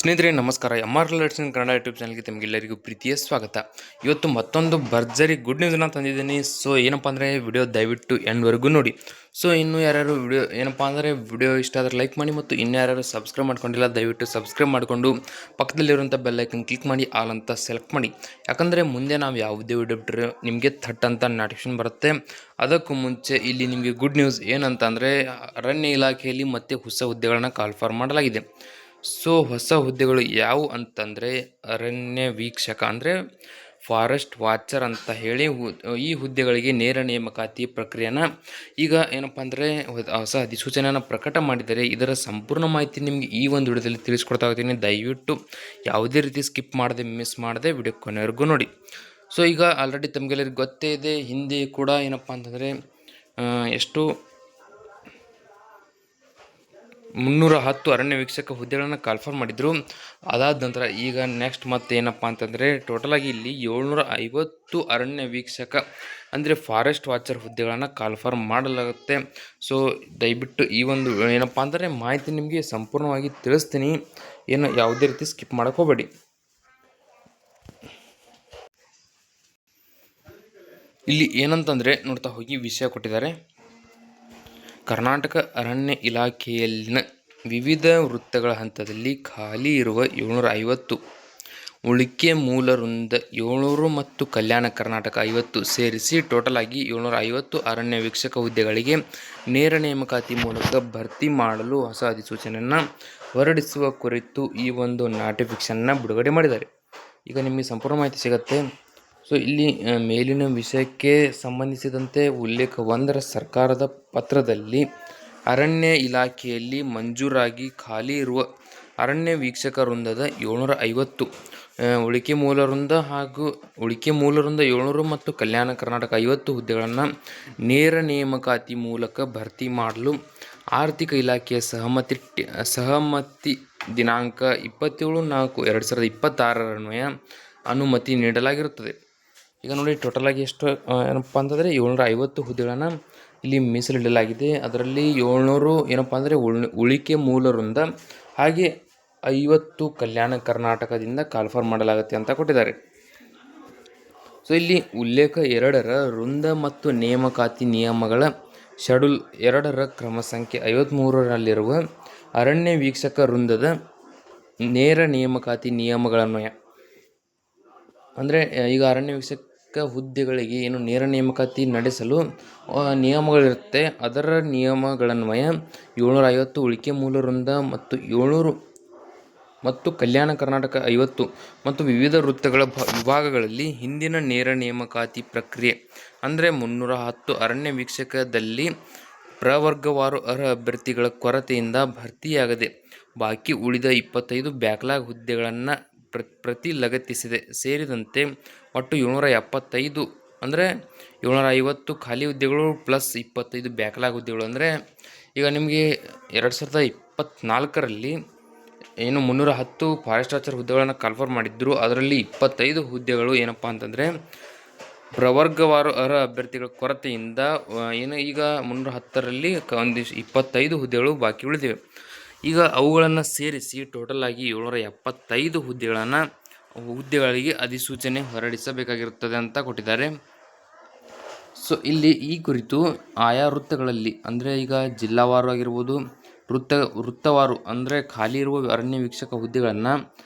ಸ್ನೇಹಿತರೆ ನಮಸ್ಕಾರ. MR learning Kannada YouTube ಚಾನಲ್ಗೆ ತಮಗೆಲ್ಲರಿಗೂ ಪ್ರೀತಿಯ ಸ್ವಾಗತ. ಇವತ್ತು ಮತ್ತೊಂದು ಭರ್ಜರಿ ಗುಡ್ ನ್ಯೂಸ್ನ ತಂದಿದ್ದೀನಿ. ಸೊ ಏನಪ್ಪ ಅಂದರೆ ವಿಡಿಯೋ ದಯವಿಟ್ಟು ಎಂಡ್ವರೆಗೂ ನೋಡಿ. ಸೊ ಇನ್ನೂ ಯಾರ್ಯಾರು ವಿಡಿಯೋ ಏನಪ್ಪ ಅಂದರೆ ವಿಡಿಯೋ ಇಷ್ಟ ಆದರೆ ಲೈಕ್ ಮಾಡಿ, ಮತ್ತು ಇನ್ನೂ ಯಾರ್ಯಾರು ಸಬ್ಸ್ಕ್ರೈಬ್ ಮಾಡ್ಕೊಂಡಿಲ್ಲ ದಯವಿಟ್ಟು ಸಬ್ಸ್ಕ್ರೈಬ್ ಮಾಡಿಕೊಂಡು ಪಕ್ಕದಲ್ಲಿರುವಂಥ ಬೆಲ್ಲೈಕನ್ ಕ್ಲಿಕ್ ಮಾಡಿ ಆಲ್ ಅಂತ ಸೆಲೆಕ್ಟ್ ಮಾಡಿ. ಯಾಕಂದರೆ ಮುಂದೆ ನಾವು ಯಾವುದೇ ವಿಡಿಯೋ ಬಿಟ್ಟರೆ ನಿಮಗೆ ಥಟ್ ಅಂತ ನೋಟಿಫಿಕೇಶನ್ ಬರುತ್ತೆ. ಅದಕ್ಕೂ ಮುಂಚೆ ಇಲ್ಲಿ ನಿಮಗೆ ಗುಡ್ ನ್ಯೂಸ್ ಏನಂತ ಅಂದರೆ ಅರಣ್ಯ ಇಲಾಖೆಯಲ್ಲಿ ಮತ್ತೆ ಹೊಸ ಹುದ್ದೆಗಳನ್ನ ಕಾಲ್ಫಾರ್ ಮಾಡಲಾಗಿದೆ. ಸೊ ಹೊಸ ಹುದ್ದೆಗಳು ಯಾವುವು ಅಂತಂದರೆ ಅರಣ್ಯ ವೀಕ್ಷಕ ಅಂದರೆ ಫಾರೆಸ್ಟ್ ವಾಚರ್ ಅಂತ ಹೇಳಿ ಈ ಹುದ್ದೆಗಳಿಗೆ ನೇರ ನೇಮಕಾತಿ ಪ್ರಕ್ರಿಯೆನ ಈಗ ಏನಪ್ಪ ಅಂದರೆ ಹೊಸ ಅಧಿಸೂಚನೆಯನ್ನು ಪ್ರಕಟ ಮಾಡಿದರೆ ಇದರ ಸಂಪೂರ್ಣ ಮಾಹಿತಿ ನಿಮಗೆ ಈ ಒಂದು ವಿಡಿಯೋದಲ್ಲಿ ತಿಳಿಸ್ಕೊಡ್ತಾ ಹೋಗ್ತೀನಿ. ದಯವಿಟ್ಟು ಯಾವುದೇ ರೀತಿ ಸ್ಕಿಪ್ ಮಾಡದೆ ಮಿಸ್ ಮಾಡದೆ ವಿಡಿಯೋ ಕೊನೆವರೆಗೂ ನೋಡಿ. ಸೊ ಈಗ ಆಲ್ರೆಡಿ ತಮಗೆಲ್ಲರಿಗೂ ಗೊತ್ತೇ ಇದೆ, ಹಿಂದೆ ಕೂಡ ಏನಪ್ಪ ಅಂತಂದರೆ ಎಷ್ಟು 310 ಅರಣ್ಯ ವೀಕ್ಷಕ ಹುದ್ದೆಗಳನ್ನು ಕಾಲ್ಫಾರ್ ಮಾಡಿದರು. ಅದಾದ ನಂತರ ಈಗ ನೆಕ್ಸ್ಟ್ ಮತ್ತೆ ಏನಪ್ಪ ಅಂತಂದರೆ ಟೋಟಲಾಗಿ ಇಲ್ಲಿ 750 ಅರಣ್ಯ ವೀಕ್ಷಕ ಅಂದರೆ ಫಾರೆಸ್ಟ್ ವಾಚರ್ ಹುದ್ದೆಗಳನ್ನು ಕಾಲ್ಫಾರ್ ಮಾಡಲಾಗುತ್ತೆ. ಸೊ ದಯವಿಟ್ಟು ಈ ಒಂದು ಏನಪ್ಪ ಅಂದರೆ ಮಾಹಿತಿ ನಿಮಗೆ ಸಂಪೂರ್ಣವಾಗಿ ತಿಳಿಸ್ತೀನಿ, ಏನು ಯಾವುದೇ ರೀತಿ ಸ್ಕಿಪ್ ಮಾಡೋಕೆ ಹೋಗಬೇಡಿ. ಇಲ್ಲಿ ಏನಂತಂದರೆ ನೋಡ್ತಾ ಹೋಗಿ ವಿಷಯ ಕೊಟ್ಟಿದ್ದಾರೆ. ಕರ್ನಾಟಕ ಅರಣ್ಯ ಇಲಾಖೆಯಲ್ಲಿನ ವಿವಿಧ ವೃತ್ತಗಳ ಹಂತದಲ್ಲಿ ಖಾಲಿ ಇರುವ 750, ಉಳಿಕೆ ಮೂಲ ವೃಂದ 700 ಮತ್ತು ಕಲ್ಯಾಣ ಕರ್ನಾಟಕ 50 ಸೇರಿಸಿ ಟೋಟಲ್ ಆಗಿ 750 ಅರಣ್ಯ ವೀಕ್ಷಕ ಹುದ್ದೆಗಳಿಗೆ ನೇರ ನೇಮಕಾತಿ ಮೂಲಕ ಭರ್ತಿ ಮಾಡಲು ಹೊಸ ಅಧಿಸೂಚನೆಯನ್ನು ಹೊರಡಿಸುವ ಕುರಿತು ಈ ಒಂದು ನೋಟಿಫಿಕೇಶನ್ನ ಬಿಡುಗಡೆ ಮಾಡಿದ್ದಾರೆ. ಈಗ ನಿಮಗೆ ಸಂಪೂರ್ಣ ಮಾಹಿತಿ ಸಿಗುತ್ತೆ. ಸೊ ಇಲ್ಲಿ ಮೇಲಿನ ವಿಷಯಕ್ಕೆ ಸಂಬಂಧಿಸಿದಂತೆ ಉಲ್ಲೇಖ 1ರ ಸರ್ಕಾರದ ಪತ್ರದಲ್ಲಿ ಅರಣ್ಯ ಇಲಾಖೆಯಲ್ಲಿ ಮಂಜೂರಾಗಿ ಖಾಲಿ ಇರುವ ಅರಣ್ಯ ವೀಕ್ಷಕ ವೃಂದದ 750, ಉಳಿಕೆ ಮೂಲ ವೃಂದ 700 ಮತ್ತು ಕಲ್ಯಾಣ ಕರ್ನಾಟಕ 50 ಹುದ್ದೆಗಳನ್ನು ನೇರ ನೇಮಕಾತಿ ಮೂಲಕ ಭರ್ತಿ ಮಾಡಲು ಆರ್ಥಿಕ ಇಲಾಖೆಯ ಸಹಮತಿ ದಿನಾಂಕ 27/4/2026 ಅನುಮತಿ ನೀಡಲಾಗಿರುತ್ತದೆ. ಈಗ ನೋಡಿ ಟೋಟಲಾಗಿ ಎಷ್ಟು ಏನಪ್ಪ ಅಂತಂದರೆ 750 ಹುದ್ದೆಗಳನ್ನು ಇಲ್ಲಿ ಮೀಸಲಿಡಲಾಗಿದೆ. ಅದರಲ್ಲಿ 700 ಏನಪ್ಪ ಅಂದರೆ ಉಳಿಕೆ ಮೂಲ ವೃಂದ, ಹಾಗೆ 50 ಕಲ್ಯಾಣ ಕರ್ನಾಟಕದಿಂದ ಕಾಲ್ಫಾರ್ ಮಾಡಲಾಗುತ್ತೆ ಅಂತ ಕೊಟ್ಟಿದ್ದಾರೆ. ಸೊ ಇಲ್ಲಿ ಉಲ್ಲೇಖ 2ರ ವೃಂದ ಮತ್ತು ನೇಮಕಾತಿ ನಿಯಮಗಳ ಶೆಡ್ಯೂಲ್ 2ರ ಕ್ರಮ ಸಂಖ್ಯೆ 53ರಲ್ಲಿರುವ ಅರಣ್ಯ ವೀಕ್ಷಕ ವೃಂದದ ನೇರ ನೇಮಕಾತಿ ನಿಯಮಗಳನ್ವಯ ಅಂದರೆ ಈಗ ಅರಣ್ಯ ವೀಕ್ಷಕ ಹುದ್ದೆಗಳಿಗೆ ಏನು ನೇರ ನೇಮಕಾತಿ ನಡೆಸಲು ನಿಯಮಗಳಿರುತ್ತೆ. ಅದರ ನಿಯಮಗಳನ್ವಯ 750 ಉಳಿಕೆ ಮೂಲ ವೃಂದ ಮತ್ತು 700 ಮತ್ತು ಕಲ್ಯಾಣ ಕರ್ನಾಟಕ 50 ಮತ್ತು ವಿವಿಧ ವೃತ್ತಗಳ ವಿಭಾಗಗಳಲ್ಲಿ ಹಿಂದಿನ ನೇರ ನೇಮಕಾತಿ ಪ್ರಕ್ರಿಯೆ ಅಂದರೆ 310 ಅರಣ್ಯ ವೀಕ್ಷಕದಲ್ಲಿ ಪ್ರವರ್ಗವಾರು ಅರ್ಹ ಅಭ್ಯರ್ಥಿಗಳ ಕೊರತೆಯಿಂದ ಭರ್ತಿಯಾಗದೆ ಬಾಕಿ ಉಳಿದ 25 ಬ್ಯಾಕ್ಲಾಗ್ ಹುದ್ದೆಗಳನ್ನು ಪ್ರತಿ ಲಗತ್ತಿಸಿದೆ ಸೇರಿದಂತೆ ಒಟ್ಟು 775 ಅಂದರೆ 750 ಖಾಲಿ ಹುದ್ದೆಗಳು ಪ್ಲಸ್ 25 ಬ್ಯಾಕ್ಲಾಗ್ ಹುದ್ದೆಗಳು. ಅಂದರೆ ಈಗ ನಿಮಗೆ 2024ರಲ್ಲಿ ಏನು 310 ಫಾರೆಸ್ಟ್ ವಾಚರ್ ಹುದ್ದೆಗಳನ್ನು ಕಾಲ್ಫಾರ್ ಮಾಡಿದ್ರು. ಅದರಲ್ಲಿ 25 ಹುದ್ದೆಗಳು ಏನಪ್ಪ ಅಂತಂದರೆ ಪ್ರವರ್ಗವಾರು ಅರ್ಹ ಅಭ್ಯರ್ಥಿಗಳ ಕೊರತೆಯಿಂದ ಏನು ಈಗ 310ರಲ್ಲಿ ಒಂದಿಷ್ಟು 25 ಹುದ್ದೆಗಳು ಬಾಕಿ ಉಳಿದಿವೆ. ಈಗ ಅವುಗಳನ್ನು ಸೇರಿಸಿ ಟೋಟಲ್ ಆಗಿ 775 ಹುದ್ದೆಗಳಿಗೆ ಅಧಿಸೂಚನೆ ಹೊರಡಿಸಬೇಕಾಗಿರುತ್ತದೆ ಅಂತ ಕೊಟ್ಟಿದ್ದಾರೆ. ಸೊ ಇಲ್ಲಿ ಈ ಕುರಿತು ಆಯಾ ವೃತ್ತಗಳಲ್ಲಿ ಅಂದರೆ ಈಗ ಜಿಲ್ಲಾವಾರು ಆಗಿರ್ಬೋದು, ವೃತ್ತವಾರು ಅಂದರೆ ಖಾಲಿ ಇರುವ ಅರಣ್ಯ ವೀಕ್ಷಕ ಹುದ್ದೆಗಳನ್ನು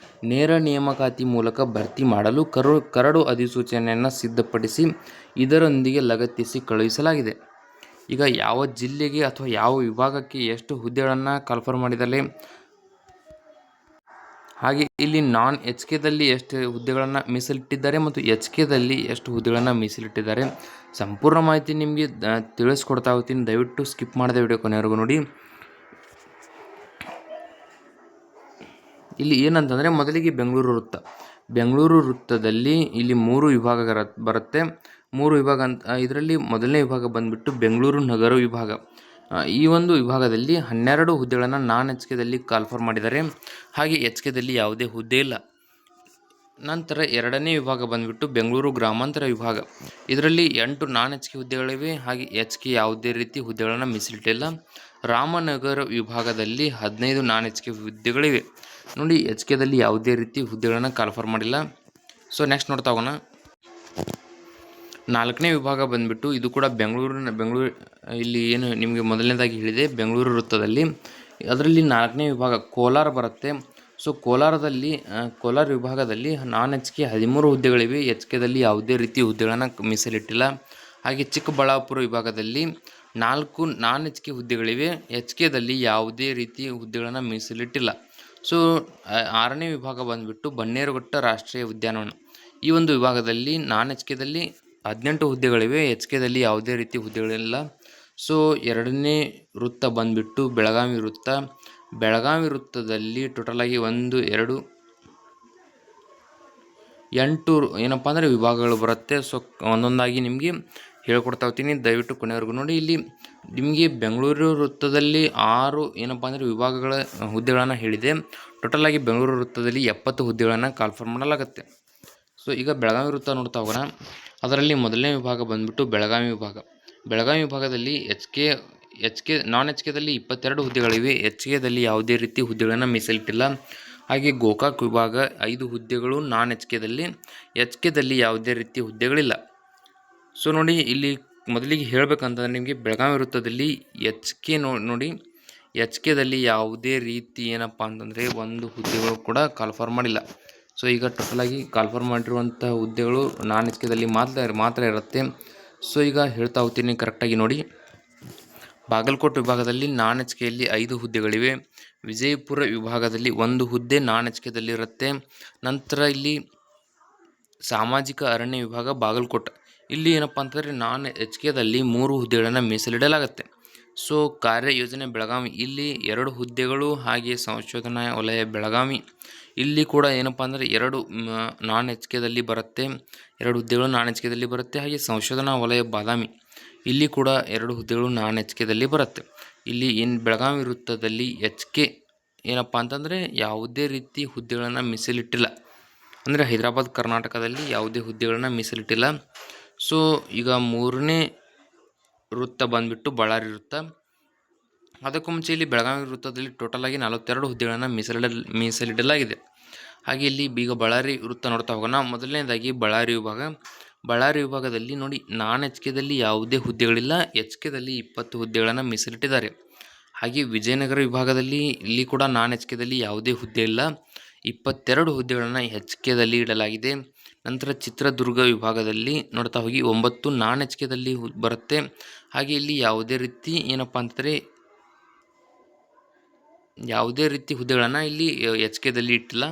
ನೇರ ನೇಮಕಾತಿ ಮೂಲಕ ಭರ್ತಿ ಮಾಡಲು ಕರಡು ಅಧಿಸೂಚನೆಯನ್ನು ಸಿದ್ಧಪಡಿಸಿ ಇದರೊಂದಿಗೆ ಲಗತ್ತಿಸಿ ಕಳುಹಿಸಲಾಗಿದೆ. ಈಗ ಯಾವ ಜಿಲ್ಲೆಗೆ ಅಥವಾ ಯಾವ ವಿಭಾಗಕ್ಕೆ ಎಷ್ಟು ಹುದ್ದೆಗಳನ್ನು ಕಾಲ್ಫಾರ್ ಮಾಡಿದ್ದಾರೆ, ಹಾಗೆ ಇಲ್ಲಿ ನಾನ್ HKದಲ್ಲಿ ಎಷ್ಟು ಹುದ್ದೆಗಳನ್ನು ಮೀಸಲಿಟ್ಟಿದ್ದಾರೆ ಮತ್ತು HKದಲ್ಲಿ ಎಷ್ಟು ಹುದ್ದೆಗಳನ್ನು ಮೀಸಲಿಟ್ಟಿದ್ದಾರೆ ಸಂಪೂರ್ಣ ಮಾಹಿತಿ ನಿಮಗೆ ತಿಳಿಸ್ಕೊಡ್ತಾ ಹೋಗ್ತೀನಿ. ದಯವಿಟ್ಟು ಸ್ಕಿಪ್ ಮಾಡದೆ ವಿಡಿಯೋ ಕೊನೆವರೆಗೂ ನೋಡಿ. ಇಲ್ಲಿ ಏನಂತಂದರೆ ಮೊದಲಿಗೆ ಬೆಂಗಳೂರು ವೃತ್ತದಲ್ಲಿ ಇಲ್ಲಿ 3 ವಿಭಾಗ ಬರುತ್ತೆ. 3 ವಿಭಾಗ ಅಂತ ಇದರಲ್ಲಿ ಮೊದಲನೇ ವಿಭಾಗ ಬಂದುಬಿಟ್ಟು ಬೆಂಗಳೂರು ನಗರ ವಿಭಾಗ. ಈ ಒಂದು ವಿಭಾಗದಲ್ಲಿ 12 ಹುದ್ದೆಗಳನ್ನು ನಾನ್ HKದಲ್ಲಿ ಕಾಲ್ಫಾರ್ ಮಾಡಿದ್ದಾರೆ, ಹಾಗೆ HKದಲ್ಲಿ ಯಾವುದೇ ಹುದ್ದೆ ಇಲ್ಲ. ನಂತರ ಎರಡನೇ ವಿಭಾಗ ಬಂದುಬಿಟ್ಟು ಬೆಂಗಳೂರು ಗ್ರಾಮಾಂತರ ವಿಭಾಗ. ಇದರಲ್ಲಿ 8 ನಾನ್ HK ಹುದ್ದೆಗಳಿವೆ, ಹಾಗೆ HK ಯಾವುದೇ ರೀತಿ ಹುದ್ದೆಗಳನ್ನು ಮೀಸಲಿಟ್ಟಿಲ್ಲ. ರಾಮನಗರ ವಿಭಾಗದಲ್ಲಿ 15 ನಾನ್ ಎಚ್ ಕೆ ಹುದ್ದೆಗಳಿವೆ. ನೋಡಿ ಎಚ್ ಕೆದಲ್ಲಿ ಯಾವುದೇ ರೀತಿ ಹುದ್ದೆಗಳನ್ನು ಕಾಲ್ಫರ್ ಮಾಡಿಲ್ಲ. ಸೊ ನೆಕ್ಸ್ಟ್ ನೋಡ್ತಾ ಹೋಗೋಣ. 4ನೇ ವಿಭಾಗ ಬಂದುಬಿಟ್ಟು ಇದು ಕೂಡ ಬೆಂಗಳೂರು ಇಲ್ಲಿ ಏನು ನಿಮಗೆ ಮೊದಲನೇದಾಗಿ ಹೇಳಿದೆ ಬೆಂಗಳೂರು ವೃತ್ತದಲ್ಲಿ, ಅದರಲ್ಲಿ 4ನೇ ವಿಭಾಗ ಕೋಲಾರ ಬರುತ್ತೆ. ಸೊ ಕೋಲಾರ ವಿಭಾಗದಲ್ಲಿ ನಾನ್ ಎಚ್ ಕೆ 13 ಹುದ್ದೆಗಳಿವೆ. ಎಚ್ ಕೆದಲ್ಲಿ ಯಾವುದೇ ರೀತಿ ಹುದ್ದೆಗಳನ್ನು ಮೀಸಲಿಟ್ಟಿಲ್ಲ. ಹಾಗೆ ಚಿಕ್ಕಬಳ್ಳಾಪುರ ವಿಭಾಗದಲ್ಲಿ 4 ನಾನ್ ಎಚ್ ಕೆ ಹುದ್ದೆಗಳಿವೆ. ಎಚ್ ಕೆದಲ್ಲಿ ಯಾವುದೇ ರೀತಿ ಹುದ್ದೆಗಳನ್ನು ಮೀಸಲಿಟ್ಟಿಲ್ಲ. ಸೊ 6ನೇ ವಿಭಾಗ ಬಂದುಬಿಟ್ಟು ಬನ್ನೇರುಘಟ್ಟ ರಾಷ್ಟ್ರೀಯ ಉದ್ಯಾನವನ. ಈ ಒಂದು ವಿಭಾಗದಲ್ಲಿ ನಾನ್ ಎಚ್ ಕೆದಲ್ಲಿ 18 ಹುದ್ದೆಗಳಿವೆ. ಎಚ್ ಕೆದಲ್ಲಿ ಯಾವುದೇ ರೀತಿ ಹುದ್ದೆಗಳಿಲ್ಲ. ಸೊ 2ನೇ ವೃತ್ತ ಬಂದುಬಿಟ್ಟು ಬೆಳಗಾವಿ ವೃತ್ತ. ಬೆಳಗಾವಿ ವೃತ್ತದಲ್ಲಿ ಟೋಟಲಾಗಿ 1, 2, 8 ಏನಪ್ಪ ಅಂದರೆ ವಿಭಾಗಗಳು ಬರುತ್ತೆ. ಸೊ ಒಂದೊಂದಾಗಿ ನಿಮಗೆ ಹೇಳ್ಕೊಡ್ತಾ ಹೋಗ್ತೀನಿ, ದಯವಿಟ್ಟು ಕೊನೆವರೆಗೂ ನೋಡಿ. ಇಲ್ಲಿ ನಿಮಗೆ ಬೆಂಗಳೂರು ವೃತ್ತದಲ್ಲಿ 6 ಏನಪ್ಪ ಅಂದರೆ ವಿಭಾಗಗಳ ಹುದ್ದೆಗಳನ್ನು ಹೇಳಿದೆ. ಟೋಟಲಾಗಿ ಬೆಂಗಳೂರು ವೃತ್ತದಲ್ಲಿ 70 ಹುದ್ದೆಗಳನ್ನು ಕಾಲ್ಫರ್ ಮಾಡಲಾಗುತ್ತೆ. ಸೊ ಈಗ ಬೆಳಗಾವಿ ವೃತ್ತ ನೋಡ್ತಾ ಹೋಗೋಣ. ಅದರಲ್ಲಿ ಮೊದಲನೇ ವಿಭಾಗ ಬಂದುಬಿಟ್ಟು ಬೆಳಗಾವಿ ವಿಭಾಗ. ಬೆಳಗಾವಿ ವಿಭಾಗದಲ್ಲಿ ಎಚ್ ಕೆ ನಾನ್ ಎಚ್ ಕೆದಲ್ಲಿ 22 ಹುದ್ದೆಗಳಿವೆ. ಎಚ್ ಕೆದಲ್ಲಿ ಯಾವುದೇ ರೀತಿ ಹುದ್ದೆಗಳನ್ನು ಮೀಸಲಿಟ್ಟಿಲ್ಲ. ಹಾಗೆ ಗೋಕಾಕ್ ವಿಭಾಗ 5 ಹುದ್ದೆಗಳು ನಾನ್ ಎಚ್ ಕೆದಲ್ಲಿ. ಎಚ್ ಕೆದಲ್ಲಿ ಯಾವುದೇ ರೀತಿ ಹುದ್ದೆಗಳಿಲ್ಲ. ಸೊ ನೋಡಿ ಇಲ್ಲಿ ಮೊದಲಿಗೆ ಹೇಳಬೇಕಂತಂದ್ರೆ ನಿಮಗೆ ಬೆಳಗಾವಿ ವೃತ್ತದಲ್ಲಿ ಎಚ್ ಕೆ ನೋಡಿ ಎಚ್ ಕೆದಲ್ಲಿ ಯಾವುದೇ ರೀತಿ ಏನಪ್ಪ ಅಂತಂದರೆ ಒಂದು ಹುದ್ದೆಗಳು ಕೂಡ ಕಾಲ್ಫರ್ ಮಾಡಿಲ್ಲ. ಸೊ ಈಗ ಟೋಟಲಾಗಿ ಕಾಲ್ಫರ್ ಮಾಡಿರುವಂಥ ಹುದ್ದೆಗಳು ನಾನ್ ಎಚ್ ಕೆದಲ್ಲಿ ಮಾತ್ರ ಇರುತ್ತೆ. ಸೊ ಈಗ ಹೇಳ್ತಾ ಹೋಗ್ತೀನಿ ಕರೆಕ್ಟಾಗಿ ನೋಡಿ. ಬಾಗಲಕೋಟೆ ವಿಭಾಗದಲ್ಲಿ ನಾನ್ ಎಚ್ ಕೆಯಲ್ಲಿ 5 ಹುದ್ದೆಗಳಿವೆ. ವಿಜಯಪುರ ವಿಭಾಗದಲ್ಲಿ 1 ಹುದ್ದೆ ನಾನ್ ಎಚ್ ಕೆದಲ್ಲಿರುತ್ತೆ. ನಂತರ ಇಲ್ಲಿ ಸಾಮಾಜಿಕ ಅರಣ್ಯ ವಿಭಾಗ ಬಾಗಲಕೋಟೆ, ಇಲ್ಲಿ ಏನಪ್ಪ ಅಂತಂದರೆ ನಾನ್ ಎಚ್ ಕೆದಲ್ಲಿ 3 ಹುದ್ದೆಗಳನ್ನು ಮೀಸಲಿಡಲಾಗುತ್ತೆ. ಸೊ ಕಾರ್ಯಯೋಜನೆ ಬೆಳಗಾವಿ, ಇಲ್ಲಿ 2 ಹುದ್ದೆಗಳು. ಹಾಗೆ ಸಂಶೋಧನಾ ವಲಯ ಬೆಳಗಾವಿ, ಇಲ್ಲಿ ಕೂಡ ಏನಪ್ಪ ಅಂದರೆ 2 ನಾನ್ ಎಚ್ ಕೆದಲ್ಲಿ ಬರುತ್ತೆ. 2 ಹುದ್ದೆಗಳು ನಾನ್ ಎಚ್ ಕೆದಲ್ಲಿ ಬರುತ್ತೆ. ಹಾಗೆ ಸಂಶೋಧನಾ ವಲಯ ಬಾದಾಮಿ, ಇಲ್ಲಿ ಕೂಡ 2 ಹುದ್ದೆಗಳು ನಾನ್ ಎಚ್ ಕೆದಲ್ಲಿ ಬರುತ್ತೆ. ಇಲ್ಲಿ ಬೆಳಗಾವಿ ವೃತ್ತದಲ್ಲಿ ಎಚ್ ಕೆ ಏನಪ್ಪ ಅಂತಂದರೆ ಯಾವುದೇ ರೀತಿ ಹುದ್ದೆಗಳನ್ನು ಮೀಸಲಿಟ್ಟಿಲ್ಲ. ಅಂದರೆ ಹೈದರಾಬಾದ್ ಕರ್ನಾಟಕದಲ್ಲಿ ಯಾವುದೇ ಹುದ್ದೆಗಳನ್ನು ಮೀಸಲಿಟ್ಟಿಲ್ಲ. ಸೊ ಈಗ 3ನೇ ವೃತ್ತ ಬಂದುಬಿಟ್ಟು ಬಳ್ಳಾರಿ ವೃತ್ತ. ಅದಕ್ಕೂ ಮುಂಚೆ ಇಲ್ಲಿ ಬೆಳಗಾವಿ ವೃತ್ತದಲ್ಲಿ ಟೋಟಲಾಗಿ 42 ಹುದ್ದೆಗಳನ್ನು ಮೀಸಲಿಡಲಾಗಿದೆ. ಹಾಗೆ ಇಲ್ಲಿ ಈಗ ಬಳ್ಳಾರಿ ವೃತ್ತ ನೋಡ್ತಾ ಹೋಗೋಣ. ಮೊದಲನೇದಾಗಿ ಬಳ್ಳಾರಿ ವಿಭಾಗ. ಬಳ್ಳಾರಿ ವಿಭಾಗದಲ್ಲಿ ನೋಡಿ ನಾನ್ ಎಚ್ ಕೆದಲ್ಲಿ ಯಾವುದೇ ಹುದ್ದೆಗಳಿಲ್ಲ. ಎಚ್ ಕೆದಲ್ಲಿ 20 ಹುದ್ದೆಗಳನ್ನು ಮೀಸಲಿಟ್ಟಿದ್ದಾರೆ. ಹಾಗೆ ವಿಜಯನಗರ ವಿಭಾಗದಲ್ಲಿ ಇಲ್ಲಿ ಕೂಡ ನಾನ್ ಎಚ್ ಕೆದಲ್ಲಿ ಯಾವುದೇ ಹುದ್ದೆ ಇಲ್ಲ. 22 ಹುದ್ದೆಗಳನ್ನು ಎಚ್ ಕೆದಲ್ಲಿ ಇಡಲಾಗಿದೆ. ನಂತರ ಚಿತ್ರದುರ್ಗ ವಿಭಾಗದಲ್ಲಿ ನೋಡ್ತಾ ಹೋಗಿ 9 ನಾನ್ ಎಚ್ ಕೆದಲ್ಲಿ ಬರುತ್ತೆ. ಹಾಗೆ ಇಲ್ಲಿ ಯಾವುದೇ ರೀತಿ ಏನಪ್ಪ ಅಂತಂದರೆ ಯಾವುದೇ ರೀತಿ ಹುದ್ದೆಗಳನ್ನು ಇಲ್ಲಿ ಎಚ್ ಕೆದಲ್ಲಿ ಇಟ್ಟಿಲ್ಲ.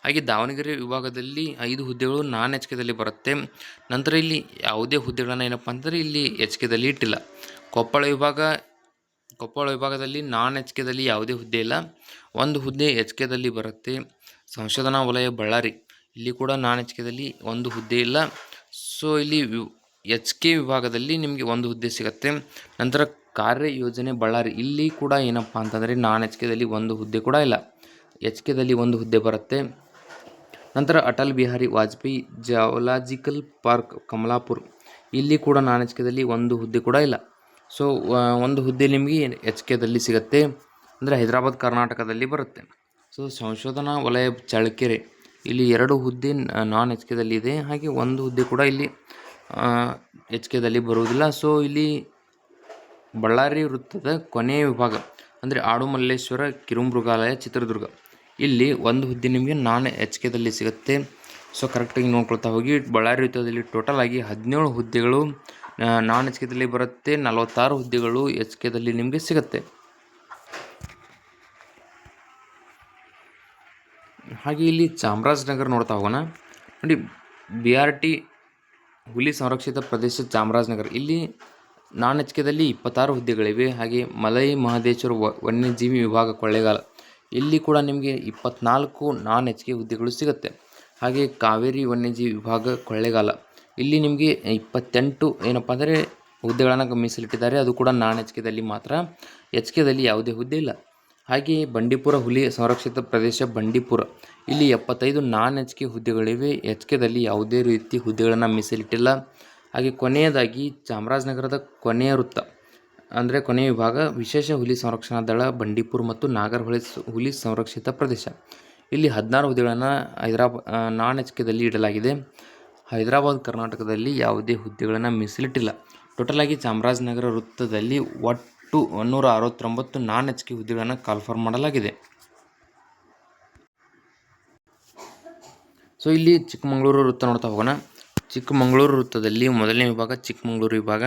ಹಾಗೆ ದಾವಣಗೆರೆ ವಿಭಾಗದಲ್ಲಿ 5 ಹುದ್ದೆಗಳು ನಾನ್ ಎಚ್ ಕೆದಲ್ಲಿ ಬರುತ್ತೆ. ನಂತರ ಇಲ್ಲಿ ಯಾವುದೇ ಹುದ್ದೆಗಳನ್ನು ಏನಪ್ಪ ಅಂತಂದರೆ ಇಲ್ಲಿ ಎಚ್ ಕೆದಲ್ಲಿ ಇಟ್ಟಿಲ್ಲ. ಕೊಪ್ಪಳ ವಿಭಾಗದಲ್ಲಿ ನಾನ್ ಎಚ್ ಕೆದಲ್ಲಿ ಯಾವುದೇ ಹುದ್ದೆ ಇಲ್ಲ. 1 ಹುದ್ದೆ ಎಚ್ ಕೆದಲ್ಲಿ ಬರುತ್ತೆ. ಸಂಶೋಧನಾ ವಲಯ ಬಳ್ಳಾರಿ, ಇಲ್ಲಿ ಕೂಡ ನಾನ್ ಎಚ್ ಕೆದಲ್ಲಿ 1 ಹುದ್ದೆ ಇಲ್ಲ. ಸೊ ಇಲ್ಲಿ ಎಚ್ ಕೆ ವಿಭಾಗದಲ್ಲಿ ನಿಮಗೆ 1 ಹುದ್ದೆ ಸಿಗುತ್ತೆ. ನಂತರ ಕಾರ್ಯಯೋಜನೆ ಬಳ್ಳಾರಿ, ಇಲ್ಲಿ ಕೂಡ ಏನಪ್ಪ ಅಂತಂದರೆ ನಾನ್ ಎಚ್ ಕೆದಲ್ಲಿ 1 ಹುದ್ದೆ ಕೂಡ ಇಲ್ಲ. ಎಚ್ ಕೆದಲ್ಲಿ 1 ಹುದ್ದೆ ಬರುತ್ತೆ. ನಂತರ ಅಟಲ್ ಬಿಹಾರಿ ವಾಜಪೇಯಿ ಜಿಯಾಲಾಜಿಕಲ್ ಪಾರ್ಕ್ ಕಮಲಾಪುರ್, ಇಲ್ಲಿ ಕೂಡ ನಾನ್ ಎಚ್ ಕೆದಲ್ಲಿ 1 ಹುದ್ದೆ ಕೂಡ ಇಲ್ಲ. ಸೊ 1 ಹುದ್ದೆ ನಿಮಗೆ ಎಚ್ ಕೆದಲ್ಲಿ ಸಿಗುತ್ತೆ, ಅಂದರೆ ಹೈದರಾಬಾದ್ ಕರ್ನಾಟಕದಲ್ಲಿ ಬರುತ್ತೆ. ಸೊ ಸಂಶೋಧನಾ ವಲಯ ಚಳ್ಳಕೆರೆ, ಇಲ್ಲಿ 2 ಹುದ್ದೆ ನಾನ್ ಎಚ್ ಕೆದಲ್ಲಿ ಇದೆ. ಹಾಗೆ 1 ಹುದ್ದೆ ಕೂಡ ಇಲ್ಲಿ ಎಚ್ ಕೆದಲ್ಲಿ ಬರುವುದಿಲ್ಲ. ಸೊ ಇಲ್ಲಿ ಬಳ್ಳಾರಿ ವೃತ್ತದ ಕೊನೆಯ ವಿಭಾಗ ಅಂದರೆ ಆಡುಮಲ್ಲೇಶ್ವರ ಕಿರುಮೃಗಾಲಯ ಚಿತ್ರದುರ್ಗ, ಇಲ್ಲಿ 1 ಹುದ್ದೆ ನಿಮಗೆ ನಾನ್ ಎಚ್ ಕೆದಲ್ಲಿ ಸಿಗುತ್ತೆ. ಸೊ ಕರೆಕ್ಟಾಗಿ ನೋಡ್ಕೊಳ್ತಾ ಹೋಗಿ. ಬಳ್ಳಾರಿ ವೃತ್ತದಲ್ಲಿ ಟೋಟಲ್ ಆಗಿ 17 ಹುದ್ದೆಗಳು ನಾನ್ ಎಚ್ ಕೆದಲ್ಲಿ ಬರುತ್ತೆ. 46 ಹುದ್ದೆಗಳು ಎಚ್ ಕೆದಲ್ಲಿ ನಿಮಗೆ ಸಿಗುತ್ತೆ. ಹಾಗೆ ಇಲ್ಲಿ ಚಾಮರಾಜನಗರ ನೋಡ್ತಾ ಹೋಗೋಣ. ನೋಡಿ BRT ಹುಲಿ ಸಂರಕ್ಷಿತ ಪ್ರದೇಶ ಚಾಮರಾಜನಗರ, ಇಲ್ಲಿ ನಾನ್ ಎಚ್ ಕೆದಲ್ಲಿ 26 ಹುದ್ದೆಗಳಿವೆ. ಹಾಗೆ ಮಲೈ ಮಹದೇಶ್ವರ ವನ್ಯಜೀವಿ ವಿಭಾಗ ಕೊಳ್ಳೇಗಾಲ, ಇಲ್ಲಿ ಕೂಡ ನಿಮಗೆ 24 ನಾನ್ ಎಚ್ ಕೆ ಹುದ್ದೆಗಳು ಸಿಗುತ್ತೆ. ಹಾಗೆ ಕಾವೇರಿ ವನ್ಯಜೀವಿ ವಿಭಾಗ ಕೊಳ್ಳೇಗಾಲ, ಇಲ್ಲಿ ನಿಮಗೆ 28 ಏನಪ್ಪ ಅಂದರೆ ಹುದ್ದೆಗಳನ್ನು ಮೀಸಲಿಟ್ಟಿದ್ದಾರೆ. ಅದು ಕೂಡ ನಾನ್ ಎಚ್ ಕೆದಲ್ಲಿ ಮಾತ್ರ. ಎಚ್ ಕೆದಲ್ಲಿ ಯಾವುದೇ ಹುದ್ದೆ ಇಲ್ಲ. ಹಾಗೆ ಬಂಡೀಪುರ ಹುಲಿ ಸಂರಕ್ಷಿತ ಪ್ರದೇಶ ಬಂಡೀಪುರ, ಇಲ್ಲಿ 75 ನಾನ್ ಎಚ್ ಕೆ ಹುದ್ದೆಗಳಿವೆ. ಎಚ್ ಕೆದಲ್ಲಿ ಯಾವುದೇ ರೀತಿ ಹುದ್ದೆಗಳನ್ನು ಮೀಸಲಿಟ್ಟಿಲ್ಲ. ಹಾಗೆ ಕೊನೆಯದಾಗಿ ಚಾಮರಾಜನಗರದ ಕೊನೆಯ ವೃತ್ತ ಅಂದರೆ ಕೊನೆಯ ವಿಭಾಗ ವಿಶೇಷ ಹುಲಿ ಸಂರಕ್ಷಣಾ ದಳ ಬಂಡೀಪುರ ಮತ್ತು ನಾಗರಹೊಳೆ ಹುಲಿ ಸಂರಕ್ಷಿತ ಪ್ರದೇಶ. ಇಲ್ಲಿ 16 ಹುದ್ದೆಗಳನ್ನು ನಾನ್ ಎಚ್ಕೆದಲ್ಲಿ ಇಡಲಾಗಿದೆ. ಹೈದರಾಬಾದ್ ಕರ್ನಾಟಕದಲ್ಲಿ ಯಾವುದೇ ಹುದ್ದೆಗಳನ್ನು ಮೀಸಲಿಟ್ಟಿಲ್ಲ. ಟೋಟಲ್ ಆಗಿ ಚಾಮರಾಜನಗರ ವೃತ್ತದಲ್ಲಿ ಒಟ್ಟು 169 ನಾನ್ ಎಚ್ಕೆ ಹುದ್ದೆಗಳನ್ನು ಕಾಲ್ಫಾರ್ಮ್ ಮಾಡಲಾಗಿದೆ. ಸೊ ಇಲ್ಲಿ ಚಿಕ್ಕಮಗಳೂರು ವೃತ್ತ ನೋಡ್ತಾ ಹೋಗೋಣ. ಚಿಕ್ಕಮಗಳೂರು ವೃತ್ತದಲ್ಲಿ ಮೊದಲನೇ ವಿಭಾಗ ಚಿಕ್ಕಮಗಳೂರು ವಿಭಾಗ.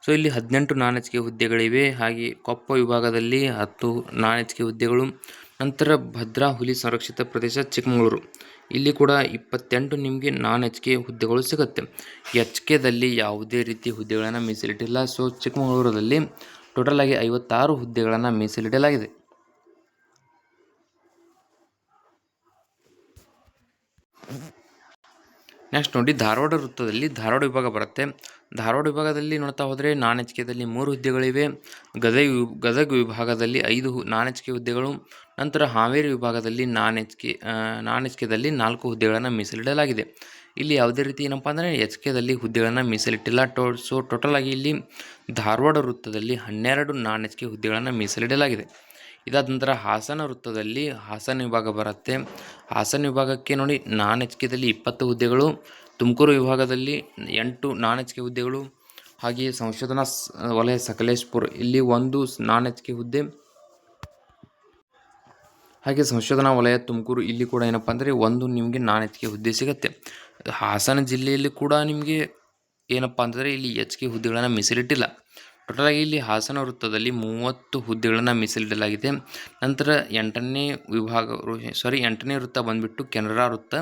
ಸೊ ಇಲ್ಲಿ 18 ನಾನ್ ಎಚ್ಕೆ ಹುದ್ದೆಗಳಿವೆ. ಹಾಗೆ ಕೊಪ್ಪ ವಿಭಾಗದಲ್ಲಿ 10 ನಾನ್ ಎಚ್ಕೆ ಹುದ್ದೆಗಳು. ನಂತರ ಭದ್ರಾ ಹುಲಿ ಸಂರಕ್ಷಿತ ಪ್ರದೇಶ ಚಿಕ್ಕಮಗಳೂರು, ಇಲ್ಲಿ ಕೂಡ 28 ನಿಮಗೆ ನಾನ್ ಎಚ್ಕೆ ಹುದ್ದೆಗಳು ಸಿಗುತ್ತೆ. ಎಚ್ಕೆದಲ್ಲಿ ಯಾವುದೇ ರೀತಿ ಹುದ್ದೆಗಳನ್ನು ಮೀಸಲಿಟ್ಟಿಲ್ಲ. ಸೊ ಚಿಕ್ಕಮಗಳೂರಲ್ಲಿ ಟೋಟಲ್ ಆಗಿ 56 ಹುದ್ದೆಗಳನ್ನು ಮೀಸಲಿಡಲಾಗಿದೆ. ನೆಕ್ಸ್ಟ್ ನೋಡಿ, ಧಾರವಾಡ ವೃತ್ತದಲ್ಲಿ ಧಾರವಾಡ ವಿಭಾಗ ಬರುತ್ತೆ. ಧಾರವಾಡ ವಿಭಾಗದಲ್ಲಿ ನೋಡ್ತಾ ಹೋದರೆ ನಾನ್ ಎಚ್ಕೆದಲ್ಲಿ 3 ಹುದ್ದೆಗಳಿವೆ. ಗದಗ ವಿಭಾಗದಲ್ಲಿ 5 ನಾನ್ ಎಚ್ಕೆ ಹುದ್ದೆಗಳು. ನಂತರ ಹಾವೇರಿ ವಿಭಾಗದಲ್ಲಿ ನಾನ್ ಎಚ್ಕೆದಲ್ಲಿ 4 ಹುದ್ದೆಗಳನ್ನು ಮೀಸಲಿಡಲಾಗಿದೆ. ಇಲ್ಲಿ ಯಾವುದೇ ರೀತಿ ಏನಪ್ಪ ಅಂದರೆ ಎಚ್ಕೆದಲ್ಲಿ ಹುದ್ದೆಗಳನ್ನು ಮೀಸಲಿಟ್ಟಿಲ್ಲ. ಸೊ ಟೋಟಲ್ ಆಗಿ ಇಲ್ಲಿ ಧಾರವಾಡ ವೃತ್ತದಲ್ಲಿ 12 ನಾನ್ ಎಚ್ಕೆ ಹುದ್ದೆಗಳನ್ನು ಮೀಸಲಿಡಲಾಗಿದೆ. ಇದಾದ ನಂತರ ಹಾಸನ ವೃತ್ತದಲ್ಲಿ ಹಾಸನ ವಿಭಾಗ ಬರುತ್ತೆ. ಹಾಸನ ವಿಭಾಗಕ್ಕೆ ನೋಡಿ ನಾನ್ ಎಚ್ಕೆದಲ್ಲಿ 20 ಹುದ್ದೆಗಳು. ತುಮಕೂರು ವಿಭಾಗದಲ್ಲಿ 8 ನಾನ್ ಎಚ್ಕೆ ಹುದ್ದೆಗಳು. ಹಾಗೆಯೇ ಸಂಶೋಧನಾ ವಲಯ ಸಕಲೇಶ್ಪುರ, ಇಲ್ಲಿ 1 ನಾನ್ ಎಚ್ಕೆ ಹುದ್ದೆ. ಹಾಗೆ ಸಂಶೋಧನಾ ವಲಯ ತುಮಕೂರು, ಇಲ್ಲಿ ಕೂಡ ಏನಪ್ಪ ಅಂದರೆ 1 ನಿಮಗೆ ನಾನ್ ಎಚ್ಕೆ ಹುದ್ದೆ ಸಿಗುತ್ತೆ. ಹಾಸನ ಜಿಲ್ಲೆಯಲ್ಲಿ ಕೂಡ ನಿಮಗೆ ಏನಪ್ಪ ಅಂತಂದರೆ ಇಲ್ಲಿ ಎಚ್ಕೆ ಹುದ್ದೆಗಳನ್ನು ಮೀಸಲಿಟ್ಟಿಲ್ಲ. ಟೋಟಲಾಗಿ ಇಲ್ಲಿ ಹಾಸನ ವೃತ್ತದಲ್ಲಿ 30 ಹುದ್ದೆಗಳನ್ನು ಮೀಸಲಿಡಲಾಗಿದೆ. ನಂತರ 8ನೇ ವೃತ್ತ ಬಂದುಬಿಟ್ಟು ಕೆನರಾ ವೃತ್ತ.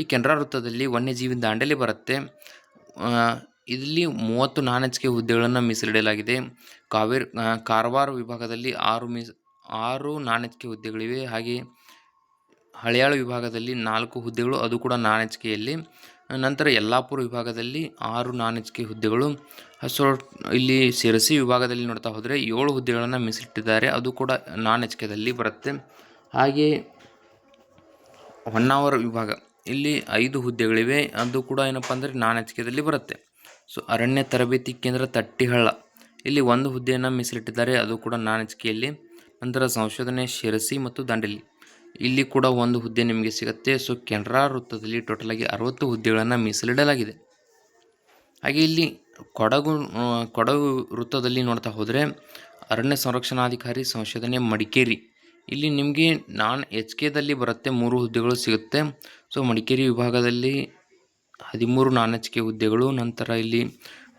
ಈ ಕೆನರಾ ವೃತ್ತದಲ್ಲಿ ವನ್ಯಜೀವಿ ದಾಂಡೇಲಿ ಬರುತ್ತೆ. ಇಲ್ಲಿ 30 ನಾನ್ ಎಚ್ಕೆ ಹುದ್ದೆಗಳನ್ನು ಮೀಸಲಿಡಲಾಗಿದೆ. ಕಾರವಾರ ವಿಭಾಗದಲ್ಲಿ 6 ನಾನ್ ಎಚ್ಕೆ ಹುದ್ದೆಗಳಿವೆ. ಹಾಗೆ ಹಳಿಯಾಳು ವಿಭಾಗದಲ್ಲಿ 4 ಹುದ್ದೆಗಳು, ಅದು ಕೂಡ ನಾನ್ ಎಚ್ಕೆಯಲ್ಲಿ. ನಂತರ ಯಲ್ಲಾಪುರ ವಿಭಾಗದಲ್ಲಿ 6 ನಾನ್ ಎಚ್ಕೆ ಹುದ್ದೆಗಳು. ಸೊ ಇಲ್ಲಿ ಶಿರಸಿ ವಿಭಾಗದಲ್ಲಿ ನೋಡ್ತಾ ಹೋದರೆ 7 ಹುದ್ದೆಗಳನ್ನು ಮೀಸಲಿಟ್ಟಿದ್ದಾರೆ, ಅದು ಕೂಡ ನಾನ್ ಎಚ್ಕೆದಲ್ಲಿ ಬರುತ್ತೆ. ಹಾಗೆ ಹೊನ್ನಾವರ ವಿಭಾಗ, ಇಲ್ಲಿ 5 ಹುದ್ದೆಗಳಿವೆ, ಅದು ಕೂಡ ಏನಪ್ಪ ಅಂದರೆ ನಾನ್ ಎಚ್ಕೆದಲ್ಲಿ ಬರುತ್ತೆ. ಸೊ ಅರಣ್ಯ ತರಬೇತಿ ಕೇಂದ್ರ ತಟ್ಟಿಹಳ್ಳ, ಇಲ್ಲಿ 1 ಹುದ್ದೆಯನ್ನು ಮೀಸಲಿಟ್ಟಿದ್ದಾರೆ, ಅದು ಕೂಡ ನಾನ್ ಎಚ್ಕೆಯಲ್ಲಿ. ನಂತರ ಸಂಶೋಧನೆ ಶಿರಸಿ ಮತ್ತು ದಾಂಡೇಲಿ, ಇಲ್ಲಿ ಕೂಡ 1 ಹುದ್ದೆ ನಿಮಗೆ ಸಿಗುತ್ತೆ. ಸೊ ಕೆನರಾ ವೃತ್ತದಲ್ಲಿ ಟೋಟಲಾಗಿ 60 ಹುದ್ದೆಗಳನ್ನು ಮೀಸಲಿಡಲಾಗಿದೆ. ಹಾಗೆ ಇಲ್ಲಿ ಕೊಡಗು ವೃತ್ತದಲ್ಲಿ ನೋಡ್ತಾ ಹೋದರೆ ಅರಣ್ಯ ಸಂರಕ್ಷಣಾಧಿಕಾರಿ ಸಂಶೋಧನೆ ಮಡಿಕೇರಿ, ಇಲ್ಲಿ ನಿಮಗೆ ನಾನ್ ಎಚ್ಕೆದಲ್ಲಿ ಬರುತ್ತೆ, 3 ಹುದ್ದೆಗಳು ಸಿಗುತ್ತೆ. ಸೊ ಮಡಿಕೇರಿ ವಿಭಾಗದಲ್ಲಿ 13 ನಾನ್ ಎಚ್ಕೆ ಹುದ್ದೆಗಳು. ನಂತರ ಇಲ್ಲಿ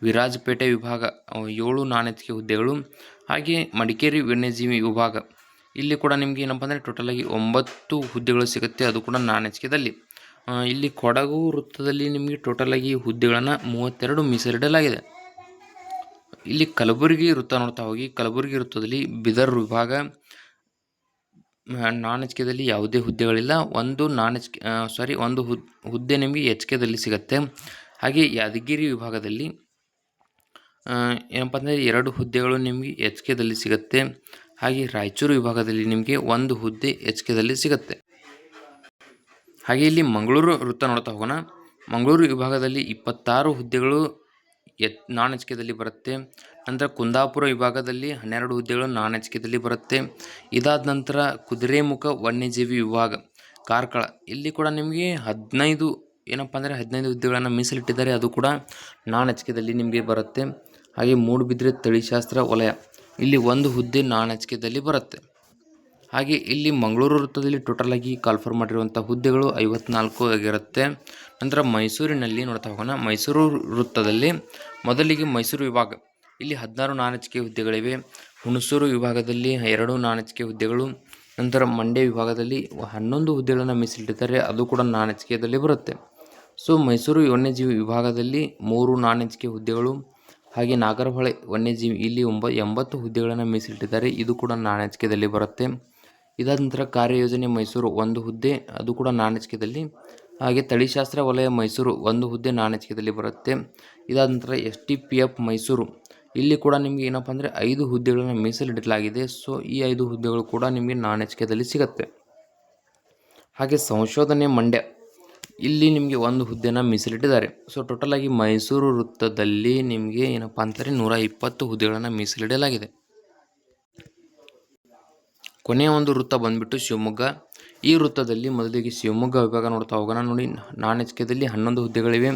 ವಿರಾಜಪೇಟೆ ವಿಭಾಗ 7 ನಾನ್ ಎಚ್ಕೆ ಹುದ್ದೆಗಳು. ಹಾಗೆ ಮಡಿಕೇರಿ ವನ್ಯಜೀವಿ ವಿಭಾಗ, ಇಲ್ಲಿ ಕೂಡ ನಿಮಗೆ ಏನಪ್ಪ ಅಂದರೆ ಟೋಟಲಾಗಿ 9 ಹುದ್ದೆಗಳು ಸಿಗುತ್ತೆ, ಅದು ಕೂಡ ನಾನ್ ಎಚ್ಕೆದಲ್ಲಿ. ಇಲ್ಲಿ ಕೊಡಗು ವೃತ್ತದಲ್ಲಿ ನಿಮಗೆ ಟೋಟಲಾಗಿ ಹುದ್ದೆಗಳನ್ನು 32 ಮೀಸಲಿಡಲಾಗಿದೆ. ಇಲ್ಲಿ ಕಲಬುರಗಿ ವೃತ್ತ ನೋಡ್ತಾ ಹೋಗಿ, ಕಲಬುರಗಿ ವೃತ್ತದಲ್ಲಿ ಬೀದರ್ ವಿಭಾಗ ನಾನ್ ಎಚ್ಕೆದಲ್ಲಿ ಯಾವುದೇ ಹುದ್ದೆಗಳಿಲ್ಲ. 1 ಹುದ್ದೆ ನಿಮಗೆ ಎಚ್ಕೆದಲ್ಲಿ ಸಿಗುತ್ತೆ. ಹಾಗೆ ಯಾದಗಿರಿ ವಿಭಾಗದಲ್ಲಿ ಏನಪ್ಪ ಅಂದರೆ 2 ಹುದ್ದೆಗಳು ನಿಮಗೆ ಎಚ್ಕೆದಲ್ಲಿ ಸಿಗುತ್ತೆ. ಹಾಗೆ ರಾಯಚೂರು ವಿಭಾಗದಲ್ಲಿ ನಿಮಗೆ 1 ಹುದ್ದೆ ಎಚ್ಕೆದಲ್ಲಿ ಸಿಗುತ್ತೆ. ಹಾಗೆ ಇಲ್ಲಿ ಮಂಗಳೂರು ವೃತ್ತ ನೋಡ್ತಾ ಹೋಗೋಣ. ಮಂಗಳೂರು ವಿಭಾಗದಲ್ಲಿ 26 ಹುದ್ದೆಗಳು ನಾನ್ ಎಚ್ಕೆದಲ್ಲಿ ಬರುತ್ತೆ. ನಂತರ ಕುಂದಾಪುರ ವಿಭಾಗದಲ್ಲಿ 12 ಹುದ್ದೆಗಳು ನಾನ್ ಎಚ್ಕೆದಲ್ಲಿ ಬರುತ್ತೆ. ಇದಾದ ನಂತರ ಕುದುರೆಮುಖ ವನ್ಯಜೀವಿ ವಿಭಾಗ ಕಾರ್ಕಳ, ಇಲ್ಲಿ ಕೂಡ ನಿಮಗೆ 15 ಹುದ್ದೆಗಳನ್ನು ಮೀಸಲಿಟ್ಟಿದ್ದಾರೆ, ಅದು ಕೂಡ ನಾನ್ ಎಚ್ಕೆದಲ್ಲಿ ನಿಮಗೆ ಬರುತ್ತೆ. ಹಾಗೆ ಮೂಡುಬಿದ್ರೆ ತಳಿಶಾಸ್ತ್ರ ವಲಯ, ಇಲ್ಲಿ 1 ಹುದ್ದೆ ನಾನ್ ಎಚ್ಕೆದಲ್ಲಿ ಬರುತ್ತೆ. ಹಾಗೆ ಇಲ್ಲಿ ಮಂಗಳೂರು ವೃತ್ತದಲ್ಲಿ ಟೋಟಲಾಗಿ ಕಾಲ್ಫಾರ್ಮ್ ಮಾಡಿರುವಂಥ ಹುದ್ದೆಗಳು 54 ಆಗಿರುತ್ತೆ. ನಂತರ ಮೈಸೂರಿನಲ್ಲಿ ನೋಡ್ತಾ ಹೋಗೋಣ. ಮೈಸೂರು ವೃತ್ತದಲ್ಲಿ ಮೊದಲಿಗೆ ಮೈಸೂರು ವಿಭಾಗ, ಇಲ್ಲಿ 16 ನಾನ್ ಎಚ್ಕೆ ಹುದ್ದೆಗಳಿವೆ. ಹುಣಸೂರು ವಿಭಾಗದಲ್ಲಿ 2 ನಾನ್ ಎಚ್ಕೆ ಹುದ್ದೆಗಳು. ನಂತರ ಮಂಡ್ಯ ವಿಭಾಗದಲ್ಲಿ 11 ಹುದ್ದೆಗಳನ್ನು ಮೀಸಲಿಟ್ಟಿದ್ದಾರೆ, ಅದು ಕೂಡ ನಾನ್ ಎಚ್ಕೆದಲ್ಲಿ ಬರುತ್ತೆ. ಸೊ ಮೈಸೂರು ವನ್ಯಜೀವಿ ವಿಭಾಗದಲ್ಲಿ 3 ನಾನ್ ಎಚ್ಕೆ ಹುದ್ದೆಗಳು. ಹಾಗೆ ನಾಗರಹೊಳೆ ವನ್ಯಜೀವಿ, ಇಲ್ಲಿ 80 ಹುದ್ದೆಗಳನ್ನು ಮೀಸಲಿಟ್ಟಿದ್ದಾರೆ, ಇದು ಕೂಡ ನಾನ್ ಎಚ್ಕೆದಲ್ಲಿ ಬರುತ್ತೆ. ಇದಾದ ನಂತರ ಕಾರ್ಯಯೋಜನೆ ಮೈಸೂರು 1 ಹುದ್ದೆ, ಅದು ಕೂಡ ನಾನ್ ಎಚ್ಕೆದಲ್ಲಿ. ಹಾಗೆ ತಳಿಶಾಸ್ತ್ರ ವಲಯ ಮೈಸೂರು 1 ಹುದ್ದೆ ನಾನ್ ಎಚ್ಕೆದಲ್ಲಿ ಬರುತ್ತೆ. ಇದಾದ ನಂತರ STPF ಮೈಸೂರು, ಇಲ್ಲಿ ಕೂಡ ನಿಮಗೆ ಏನಪ್ಪ ಅಂದರೆ 5 ಹುದ್ದೆಗಳನ್ನು ಮೀಸಲಿಡಲಾಗಿದೆ. ಸೊ ಈ 5 ಹುದ್ದೆಗಳು ಕೂಡ ನಿಮಗೆ ನಾನ್ ಎಚ್ಕೆದಲ್ಲಿ ಸಿಗುತ್ತೆ. ಹಾಗೆ ಸಂಶೋಧನೆ ಮಂಡ್ಯ, ಇಲ್ಲಿ ನಿಮಗೆ ಒಂದು ಹುದ್ದೆನ ಮೀಸಲಿಟ್ಟಿದ್ದಾರೆ. ಸೊ ಟೋಟಲ್ ಆಗಿ ಮೈಸೂರು ವೃತ್ತದಲ್ಲಿ ನಿಮಗೆ ಏನಪ್ಪ ಅಂತಾರೆ 120 ಹುದ್ದೆಗಳನ್ನು ಮೀಸಲಿಡಲಾಗಿದೆ. ಕೊನೆಯ ಒಂದು ವೃತ್ತ ಬಂದ್ಬಿಟ್ಟು ಶಿವಮೊಗ್ಗ. ಈ ವೃತ್ತದಲ್ಲಿ ಮೊದಲಿಗೆ ಶಿವಮೊಗ್ಗ ವಿಭಾಗ ನೋಡ್ತಾ ಹೋಗೋಣ. ನೋಡಿ, ನಾನ್ ಎಚ್ಕೆದಲ್ಲಿ 11 ಹುದ್ದೆಗಳಿವೆ.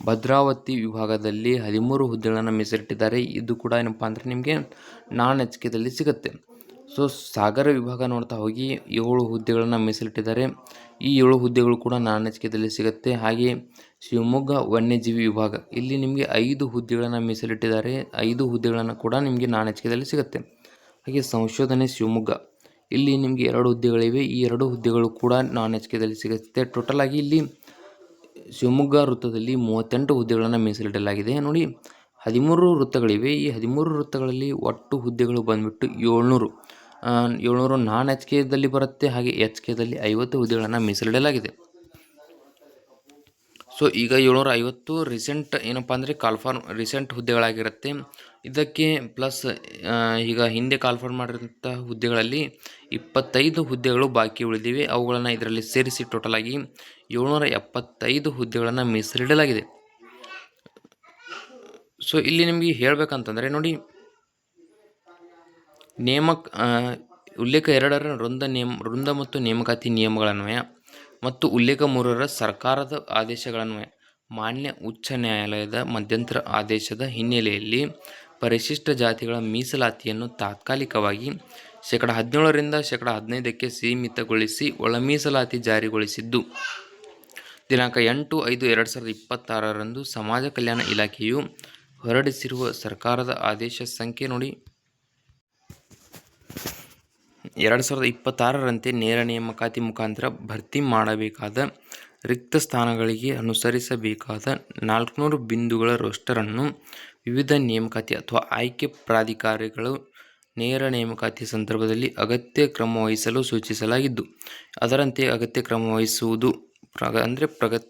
ಭದ್ರಾವತಿ ವಿಭಾಗದಲ್ಲಿ 13 ಹುದ್ದೆಗಳನ್ನು ಮೀಸಲಿಟ್ಟಿದ್ದಾರೆ. ಇದು ಕೂಡ ಏನಪ್ಪ ಅಂದರೆ ನಿಮಗೆ ನಾನ್ ಎಚ್ಕೆದಲ್ಲಿ ಸಿಗುತ್ತೆ. ಸೊ ಸಾಗರ ವಿಭಾಗ ನೋಡ್ತಾ ಹೋಗಿ 7 ಹುದ್ದೆಗಳನ್ನು ಮೀಸಲಿಟ್ಟಿದ್ದಾರೆ. ಈ 7 ಹುದ್ದೆಗಳು ಕೂಡ ನಾನ್ ಎಚ್ಕೆದಲ್ಲಿ ಸಿಗುತ್ತೆ. ಹಾಗೆ ಶಿವಮೊಗ್ಗ ವನ್ಯಜೀವಿ ವಿಭಾಗ, ಇಲ್ಲಿ ನಿಮಗೆ 5 ಹುದ್ದೆಗಳನ್ನು ಮೀಸಲಿಟ್ಟಿದ್ದಾರೆ. 5 ಹುದ್ದೆಗಳನ್ನು ಕೂಡ ನಿಮಗೆ ನಾನ್ ಎಚ್ಕೆದಲ್ಲಿ ಸಿಗುತ್ತೆ. ಹಾಗೆ ಸಂಶೋಧನೆ ಶಿವಮೊಗ್ಗ, ಇಲ್ಲಿ ನಿಮಗೆ 2 ಹುದ್ದೆಗಳಿವೆ. ಈ 2 ಹುದ್ದೆಗಳು ಕೂಡ ನಾನ್ ಎಚ್ಕೆದಲ್ಲಿ ಸಿಗುತ್ತೆ. ಟೋಟಲ್ ಆಗಿ ಇಲ್ಲಿ ಶಿವಮೊಗ್ಗ ವೃತ್ತದಲ್ಲಿ 38 ಹುದ್ದೆಗಳನ್ನು ಮೀಸಲಿಡಲಾಗಿದೆ. ನೋಡಿ, 13 ವೃತ್ತಗಳಿವೆ. ಈ 13 ವೃತ್ತಗಳಲ್ಲಿ ಒಟ್ಟು ಹುದ್ದೆಗಳು ಬಂದ್ಬಿಟ್ಟು 700 ನಾನ್ ಎಚ್ಕೆದಲ್ಲಿ ಬರುತ್ತೆ. ಹಾಗೆ ಎಚ್ಕೆದಲ್ಲಿ 50 ಹುದ್ದೆಗಳನ್ನು ಮೀಸಲಿಡಲಾಗಿದೆ. ಸೊ ಈಗ 750 ರೀಸೆಂಟ್ ಏನಪ್ಪ ಅಂದರೆ ಕಾಲ್ಫಾರ್ಮ್ ರೀಸೆಂಟ್ ಹುದ್ದೆಗಳಾಗಿರುತ್ತೆ. ಇದಕ್ಕೆ ಪ್ಲಸ್ ಈಗ ಹಿಂದೆ ಕಾಲ್ಫಾರ್ಮ್ ಮಾಡಿರೋಂಥ ಹುದ್ದೆಗಳಲ್ಲಿ 25 ಹುದ್ದೆಗಳು ಬಾಕಿ ಉಳಿದಿವೆ. ಅವುಗಳನ್ನು ಇದರಲ್ಲಿ ಸೇರಿಸಿ ಟೋಟಲ್ ಆಗಿ 775 ಹುದ್ದೆಗಳನ್ನು ಮೀಸಲಿಡಲಾಗಿದೆ. ಸೊ ಇಲ್ಲಿ ನಿಮಗೆ ಹೇಳಬೇಕಂತಂದರೆ ನೋಡಿ, ಉಲ್ಲೇಖ 2ರ ವೃಂದ ಮತ್ತು ನೇಮಕಾತಿ ನಿಯಮಗಳನ್ವಯ ಮತ್ತು ಉಲ್ಲೇಖ 3ರ ಸರ್ಕಾರದ ಆದೇಶಗಳನ್ವಯ ಮಾನ್ಯ ಉಚ್ಚ ನ್ಯಾಯಾಲಯದ ಮಧ್ಯಂತರ ಆದೇಶದ ಹಿನ್ನೆಲೆಯಲ್ಲಿ ಪರಿಶಿಷ್ಟ ಜಾತಿಗಳ ಮೀಸಲಾತಿಯನ್ನು ತಾತ್ಕಾಲಿಕವಾಗಿ 17% 15% ಸೀಮಿತಗೊಳಿಸಿ ಒಳ ಮೀಸಲಾತಿ ಜಾರಿಗೊಳಿಸಿದ್ದು ದಿನಾಂಕ 8/5/2026 ಸಮಾಜ ಕಲ್ಯಾಣ ಇಲಾಖೆಯು ಹೊರಡಿಸಿರುವ ಸರ್ಕಾರದ ಆದೇಶ ಸಂಖ್ಯೆ ನೋಡಿ 2026ರಂತೆ ನೇರ ನೇಮಕಾತಿ ಮುಖಾಂತರ ಭರ್ತಿ ಮಾಡಬೇಕಾದ ರಿಕ್ತ ಸ್ಥಾನಗಳಿಗೆ ಅನುಸರಿಸಬೇಕಾದ 400 ಬಿಂದುಗಳ ರೋಸ್ಟರನ್ನು ವಿವಿಧ ನೇಮಕಾತಿ ಅಥವಾ ಆಯ್ಕೆ ಪ್ರಾಧಿಕಾರಗಳು ನೇರ ನೇಮಕಾತಿ ಸಂದರ್ಭದಲ್ಲಿ ಅಗತ್ಯ ಕ್ರಮ ವಹಿಸಲು ಸೂಚಿಸಲಾಗಿದ್ದು, ಅದರಂತೆ ಅಗತ್ಯ ಕ್ರಮ ವಹಿಸುವುದು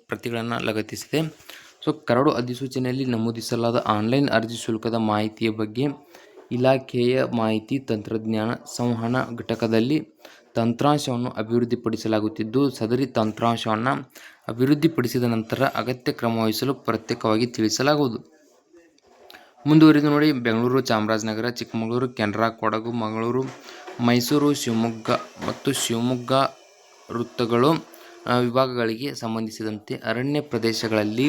ಪ್ರತಿಗಳನ್ನು ಲಗತ್ತಿಸಿದೆ. ಸೊ ಕರಡು ಅಧಿಸೂಚನೆಯಲ್ಲಿ ನಮೂದಿಸಲಾದ ಆನ್ಲೈನ್ ಅರ್ಜಿ ಶುಲ್ಕದ ಮಾಹಿತಿಯ ಬಗ್ಗೆ ಇಲಾಖೆಯ ಮಾಹಿತಿ ತಂತ್ರಜ್ಞಾನ ಸಂವಹನ ಘಟಕದಲ್ಲಿ ತಂತ್ರಾಂಶವನ್ನು ಅಭಿವೃದ್ಧಿಪಡಿಸಲಾಗುತ್ತಿದ್ದು, ಸದರಿ ತಂತ್ರಾಂಶವನ್ನು ಅಭಿವೃದ್ಧಿಪಡಿಸಿದ ನಂತರ ಅಗತ್ಯ ಕ್ರಮ ವಹಿಸಲು ಪ್ರತ್ಯೇಕವಾಗಿ ತಿಳಿಸಲಾಗುವುದು. ಮುಂದುವರಿದು ನೋಡಿ, ಬೆಂಗಳೂರು, ಚಾಮರಾಜನಗರ, ಚಿಕ್ಕಮಗಳೂರು, ಕೆನರಾ, ಕೊಡಗು, ಮಂಗಳೂರು, ಮೈಸೂರು, ಶಿವಮೊಗ್ಗ ಮತ್ತು ಶಿವಮೊಗ್ಗ ವೃತ್ತಗಳು ವಿಭಾಗಗಳಿಗೆ ಸಂಬಂಧಿಸಿದಂತೆ ಅರಣ್ಯ ಪ್ರದೇಶಗಳಲ್ಲಿ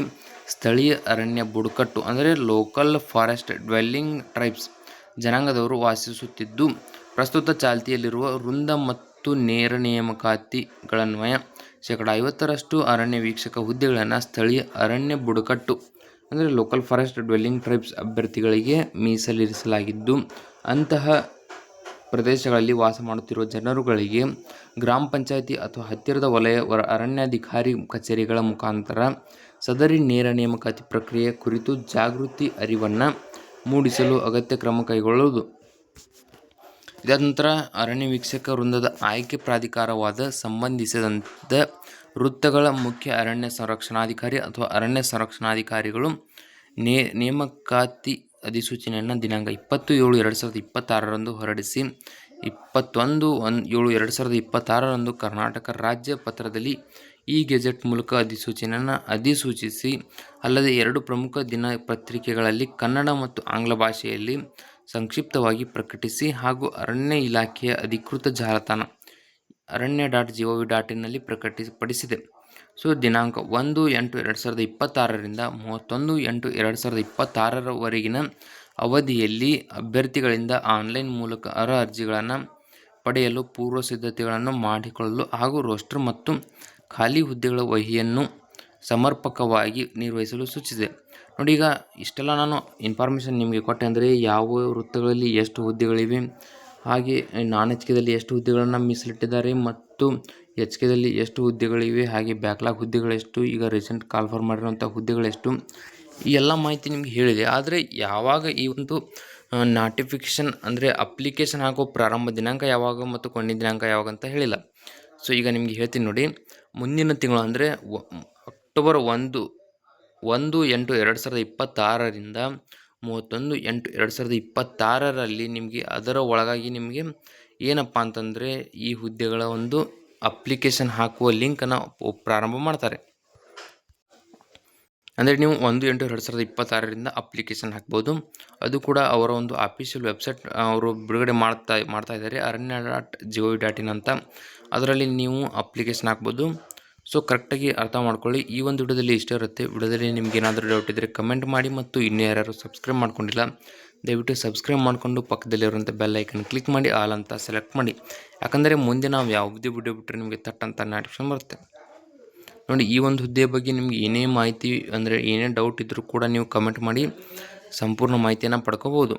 ಸ್ಥಳೀಯ ಅರಣ್ಯ ಬುಡಕಟ್ಟು ಅಂದರೆ ಲೋಕಲ್ ಫಾರೆಸ್ಟ್ ಡ್ವೆಲ್ಲಿಂಗ್ ಟ್ರೈಬ್ಸ್ ಜನಾಂಗದವರು ವಾಸಿಸುತ್ತಿದ್ದು, ಪ್ರಸ್ತುತ ಚಾಲ್ತಿಯಲ್ಲಿರುವ ವೃಂದ ಮತ್ತು ನೇರ ನೇಮಕಾತಿಗಳನ್ವಯ 50% ಅರಣ್ಯ ವೀಕ್ಷಕ ಹುದ್ದೆಗಳನ್ನು ಸ್ಥಳೀಯ ಅರಣ್ಯ ಬುಡಕಟ್ಟು ಅಂದರೆ ಲೋಕಲ್ ಫಾರೆಸ್ಟ್ ಡ್ವೆಲ್ಲಿಂಗ್ ಟ್ರೈಬ್ಸ್ ಅಭ್ಯರ್ಥಿಗಳಿಗೆ ಮೀಸಲಿರಿಸಲಾಗಿದ್ದು, ಅಂತಹ ಪ್ರದೇಶಗಳಲ್ಲಿ ವಾಸ ಮಾಡುತ್ತಿರುವ ಜನರುಗಳಿಗೆ ಗ್ರಾಮ ಪಂಚಾಯಿತಿ ಅಥವಾ ಹತ್ತಿರದ ವಲಯ ಅರಣ್ಯಾಧಿಕಾರಿ ಕಚೇರಿಗಳ ಮುಖಾಂತರ ಸದರಿ ನೇರ ನೇಮಕಾತಿ ಪ್ರಕ್ರಿಯೆ ಕುರಿತು ಜಾಗೃತಿ ಅರಿವನ್ನು ಮೂಡಿಸಲು ಅಗತ್ಯ ಕ್ರಮ ಕೈಗೊಳ್ಳುವುದು. ಇದಾದ ನಂತರ ಅರಣ್ಯ ವೀಕ್ಷಕ ವೃಂದದ ಆಯ್ಕೆ ಪ್ರಾಧಿಕಾರವಾದ ಸಂಬಂಧಿಸಿದ ವೃತ್ತಗಳ ಮುಖ್ಯ ಅರಣ್ಯ ಸಂರಕ್ಷಣಾಧಿಕಾರಿ ಅಥವಾ ಅರಣ್ಯ ಸಂರಕ್ಷಣಾಧಿಕಾರಿಗಳು ನೇಮಕಾತಿ ಅಧಿಸೂಚನೆಯನ್ನು ದಿನಾಂಕ 20/7/2026 ಹೊರಡಿಸಿ 21/7/2026 ಕರ್ನಾಟಕ ರಾಜ್ಯ ಪತ್ರದಲ್ಲಿ ಈ ಗೆಜೆಟ್ ಮೂಲಕ ಅಧಿಸೂಚನೆಯನ್ನು ಅಧಿಸೂಚಿಸಿ, ಅಲ್ಲದೆ 2 ಪ್ರಮುಖ ದಿನಪತ್ರಿಕೆಗಳಲ್ಲಿ ಕನ್ನಡ ಮತ್ತು ಆಂಗ್ಲ ಭಾಷೆಯಲ್ಲಿ ಸಂಕ್ಷಿಪ್ತವಾಗಿ ಪ್ರಕಟಿಸಿ ಹಾಗೂ ಅರಣ್ಯ ಇಲಾಖೆಯ ಅಧಿಕೃತ ಜಾಲತಾಣ aranya.gov.in ನಲ್ಲಿ ಪ್ರಕಟಿಸಪಡಿಸಿದೆ. ಸೊ ದಿನಾಂಕ 1/8/2026 31/8/2026 ಅವಧಿಯಲ್ಲಿ ಅಭ್ಯರ್ಥಿಗಳಿಂದ ಆನ್ಲೈನ್ ಮೂಲಕ ಅರ್ಜಿಗಳನ್ನು ಪಡೆಯಲು ಪೂರ್ವ ಸಿದ್ಧತೆಗಳನ್ನು ಮಾಡಿಕೊಳ್ಳಲು ಹಾಗೂ ರೋಸ್ಟರ್ ಮತ್ತು ಖಾಲಿ ಹುದ್ದೆಗಳ ವಹಿಯನ್ನು ಸಮರ್ಪಕವಾಗಿ ನಿರ್ವಹಿಸಲು ಸೂಚಿಸಿದೆ. ನೋಡಿ, ಈಗ ಇಷ್ಟೆಲ್ಲ ನಾನು ಇನ್ಫಾರ್ಮೇಷನ್ ನಿಮಗೆ ಕೊಟ್ಟೆ ಅಂದರೆ ಯಾವ ವೃತ್ತಗಳಲ್ಲಿ ಎಷ್ಟು ಹುದ್ದೆಗಳಿವೆ, ಹಾಗೆ ನಾನ್ ಎಚ್ಕೆದಲ್ಲಿ ಎಷ್ಟು ಹುದ್ದೆಗಳನ್ನು ಮೀಸಲಿಟ್ಟಿದ್ದಾರೆ ಮತ್ತು ಎಚ್ಕೆದಲ್ಲಿ ಎಷ್ಟು ಹುದ್ದೆಗಳಿವೆ, ಹಾಗೆ ಬ್ಯಾಕ್ಲಾಗ್ ಹುದ್ದೆಗಳೆಷ್ಟು, ಈಗ ರೀಸೆಂಟ್ ಕಾಲ್ಫಾರ್ಮ್ ಮಾಡಿರುವಂಥ ಹುದ್ದೆಗಳೆಷ್ಟು, ಈ ಎಲ್ಲ ಮಾಹಿತಿ ನಿಮಗೆ ಹೇಳಿದೆ. ಆದರೆ ಯಾವಾಗ ಈ ಒಂದು ನೋಟಿಫಿಕೇಷನ್ ಅಂದರೆ ಅಪ್ಲಿಕೇಶನ್ ಹಾಕೋ ಪ್ರಾರಂಭ ದಿನಾಂಕ ಯಾವಾಗ ಮತ್ತು ಕೊನೆಯ ದಿನಾಂಕ ಯಾವಾಗ ಅಂತ ಹೇಳಿಲ್ಲ. ಸೊ ಈಗ ನಿಮಗೆ ಹೇಳ್ತೀನಿ ನೋಡಿ, ಮುಂದಿನ ತಿಂಗಳು ಅಂದರೆ ಅಕ್ಟೋಬರ್ 1/8/2026 31/8/2026 ನಿಮಗೆ ಅದರ ಒಳಗಾಗಿ ನಿಮಗೆ ಏನಪ್ಪ ಅಂತಂದರೆ ಈ ಹುದ್ದೆಗಳ ಒಂದು ಅಪ್ಲಿಕೇಶನ್ ಹಾಕುವ ಲಿಂಕನ್ನು ಪ್ರಾರಂಭ ಮಾಡ್ತಾರೆ. ಅಂದರೆ ನೀವು 1/8/2026ರಿಂದ ಅಪ್ಲಿಕೇಶನ್ ಹಾಕ್ಬೋದು. ಅದು ಕೂಡ ಅವರ ಒಂದು ಆಫಿಷಿಯಲ್ ವೆಬ್ಸೈಟ್ ಅವರು ಬಿಡುಗಡೆ ಮಾಡ್ತಾ ಇದ್ದಾರೆ, aranya.gov.in ಅಂತ. ಅದರಲ್ಲಿ ನೀವು ಅಪ್ಲಿಕೇಶನ್ ಹಾಕ್ಬೋದು. ಸೊ ಕರೆಕ್ಟಾಗಿ ಅರ್ಥ ಮಾಡ್ಕೊಳ್ಳಿ. ಈ ಒಂದು ವಿಡಿಯೋದಲ್ಲಿ ಇಷ್ಟೇ ಇರುತ್ತೆ. ವಿಡಿಯೋದಲ್ಲಿ ನಿಮ್ಗೆ ಏನಾದರೂ ಡೌಟ್ ಇದ್ದರೆ ಕಮೆಂಟ್ ಮಾಡಿ, ಮತ್ತು ಇನ್ನೂ ಯಾರು ಸಬ್ಸ್ಕ್ರೈಬ್ ಮಾಡ್ಕೊಂಡಿಲ್ಲ ದಯವಿಟ್ಟು ಸಬ್ಸ್ಕ್ರೈಬ್ ಮಾಡಿಕೊಂಡು ಪಕ್ಕದಲ್ಲಿರುವಂಥ ಬೆಲ್ ಐಕನ್ ಕ್ಲಿಕ್ ಮಾಡಿ, ಆಲ್ ಅಂತ ಸೆಲೆಕ್ಟ್ ಮಾಡಿ. ಯಾಕಂದರೆ ಮುಂದೆ ನಾವು ಯಾವುದೇ ವಿಡಿಯೋ ಬಿಟ್ಟರೆ ನಿಮಗೆ ತಟ್ಟಂತ ನೋಟಿಫಿಕೇಶನ್ ಬರುತ್ತೆ. ನೋಡಿ, ಈ ಒಂದು ಹುದ್ದೆಯ ಬಗ್ಗೆ ನಿಮ್ಗೆ ಏನೇ ಮಾಹಿತಿ ಅಂದರೆ ಏನೇ ಡೌಟ್ ಇದ್ದರೂ ಕೂಡ ನೀವು ಕಮೆಂಟ್ ಮಾಡಿ ಸಂಪೂರ್ಣ ಮಾಹಿತಿಯನ್ನು ಪಡ್ಕೋಬೋದು.